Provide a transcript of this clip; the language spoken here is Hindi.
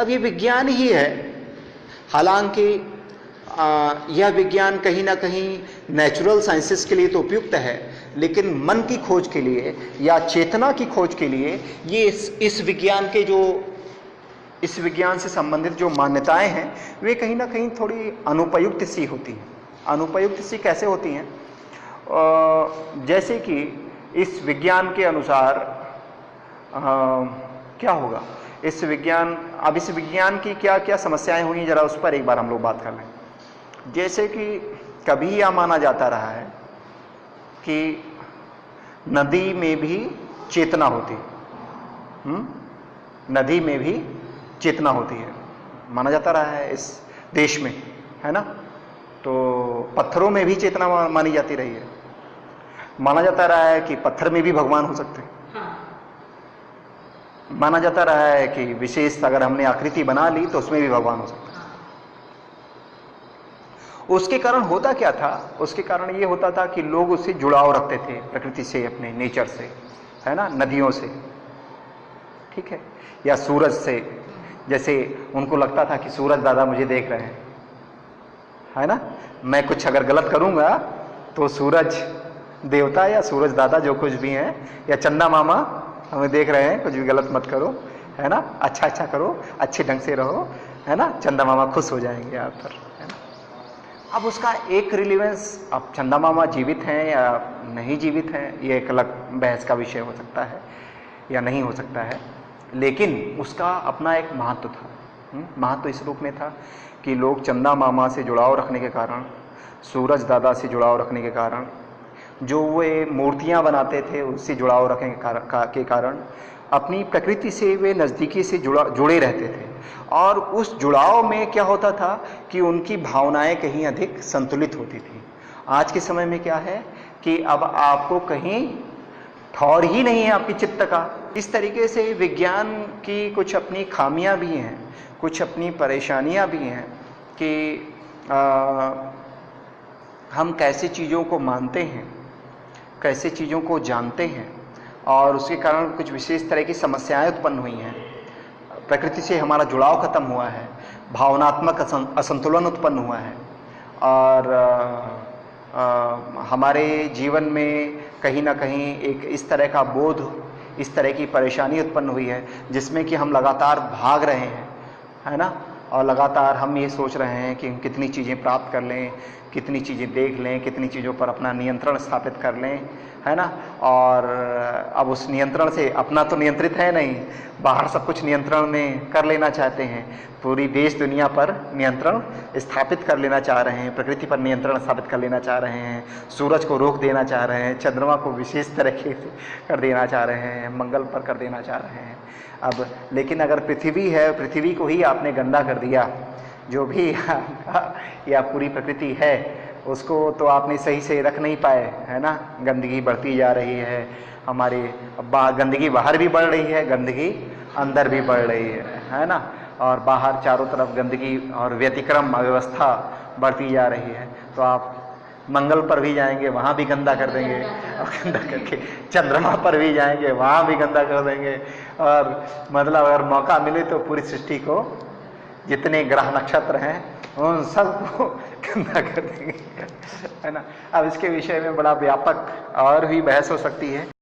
अब ये विज्ञान ही है, हालांकि यह विज्ञान कहीं ना कहीं नेचुरल साइंसेस के लिए तो उपयुक्त है, लेकिन मन की खोज के लिए या चेतना की खोज के लिए ये इस विज्ञान के जो इस विज्ञान से संबंधित जो मान्यताएं हैं वे कहीं ना कहीं थोड़ी अनुपयुक्त सी होती हैं। अनुपयुक्त सी कैसे होती हैं? जैसे कि इस विज्ञान के अनुसार क्या होगा, इस विज्ञान की क्या क्या समस्याएं हुई, जरा उस पर एक बार हम लोग बात कर लें। जैसे कि कभी यह माना जाता रहा है कि नदी में भी चेतना होती है, नदी में भी चेतना होती है, माना जाता रहा है इस देश में, है ना। तो पत्थरों में भी चेतना मानी जाती रही है, माना जाता रहा है कि पत्थर में भी भगवान हो सकते हैं, माना जाता रहा है कि विशेष अगर हमने आकृति बना ली तो उसमें भी भगवान हो सकते हैं। उसके कारण होता क्या था? उसके कारण ये होता था कि लोग उससे जुड़ाव रखते थे, प्रकृति से, अपने नेचर से, है ना, नदियों से, ठीक है, या सूरज से। जैसे उनको लगता था कि सूरज दादा मुझे देख रहे हैं, है ना, मैं कुछ अगर गलत करूंगा तो सूरज देवता या सूरज दादा जो कुछ भी हैं, या चंदा मामा हमें देख रहे हैं, कुछ भी गलत मत करो, है ना, अच्छा करो, अच्छे ढंग से रहो, है ना, चंदा मामा खुश हो जाएंगे आप पर, है ना। अब उसका एक रिलेवेंस, अब चंदा मामा जीवित हैं या नहीं जीवित हैं, ये एक अलग बहस का विषय हो सकता है या नहीं हो सकता है, लेकिन उसका अपना एक महत्व था। महत्व इस रूप में था कि लोग चंदा मामा से जुड़ाव रखने के कारण, सूरज दादा से जुड़ाव रखने के कारण, जो वे मूर्तियां बनाते थे उससे जुड़ाव रखने के कारण अपनी प्रकृति से वे नज़दीकी से जुड़े रहते थे। और उस जुड़ाव में क्या होता था कि उनकी भावनाएं कहीं अधिक संतुलित होती थी। आज के समय में क्या है कि अब आपको कहीं ठौर ही नहीं है आपकी चित्त का। इस तरीके से विज्ञान की कुछ अपनी खामियां भी हैं, कुछ अपनी परेशानियां भी हैं कि हम कैसे चीज़ों को मानते हैं, कैसे चीज़ों को जानते हैं, और उसके कारण कुछ विशेष तरह की समस्याएं उत्पन्न हुई हैं। प्रकृति से हमारा जुड़ाव खत्म हुआ है, भावनात्मक असंतुलन उत्पन्न हुआ है, और हमारे जीवन में कहीं ना कहीं एक इस तरह का बोध, इस तरह की परेशानी उत्पन्न हुई है जिसमें कि हम लगातार भाग रहे हैं, है ना, और लगातार हम ये सोच रहे हैं कि हम कितनी चीज़ें प्राप्त कर लें, कितनी चीज़ें देख लें, कितनी चीज़ों पर अपना नियंत्रण स्थापित कर लें, है ना। और अब उस नियंत्रण से अपना तो नियंत्रित है नहीं, बाहर सब कुछ नियंत्रण में कर लेना चाहते हैं, पूरी देश दुनिया पर नियंत्रण स्थापित कर लेना चाह रहे हैं, प्रकृति पर नियंत्रण स्थापित कर लेना चाह रहे हैं, सूरज को रोक देना चाह रहे हैं, चंद्रमा को विशेष तरीके से कर देना चाह रहे हैं, मंगल पर कर देना चाह रहे हैं। अब लेकिन अगर पृथ्वी है, पृथ्वी को ही आपने गंदा कर दिया, जो भी या पूरी प्रकृति है उसको तो आपने सही से रख नहीं पाए, है ना। गंदगी बढ़ती जा रही है, हमारे गंदगी बाहर भी बढ़ रही है, गंदगी अंदर भी बढ़ रही है ना, और बाहर चारों तरफ गंदगी और व्यतिक्रम अव्यवस्था बढ़ती जा रही है। तो आप मंगल पर भी जाएंगे, वहाँ भी गंदा कर देंगे, और गंदा करके चंद्रमा पर भी जाएंगे, वहाँ भी गंदा कर देंगे, और मतलब अगर मौका मिले तो पूरी सृष्टि को, जितने ग्रह नक्षत्र हैं उन सबको गंदा कर देंगे, है ना। अब इसके विषय में बड़ा व्यापक और भी बहस हो सकती है।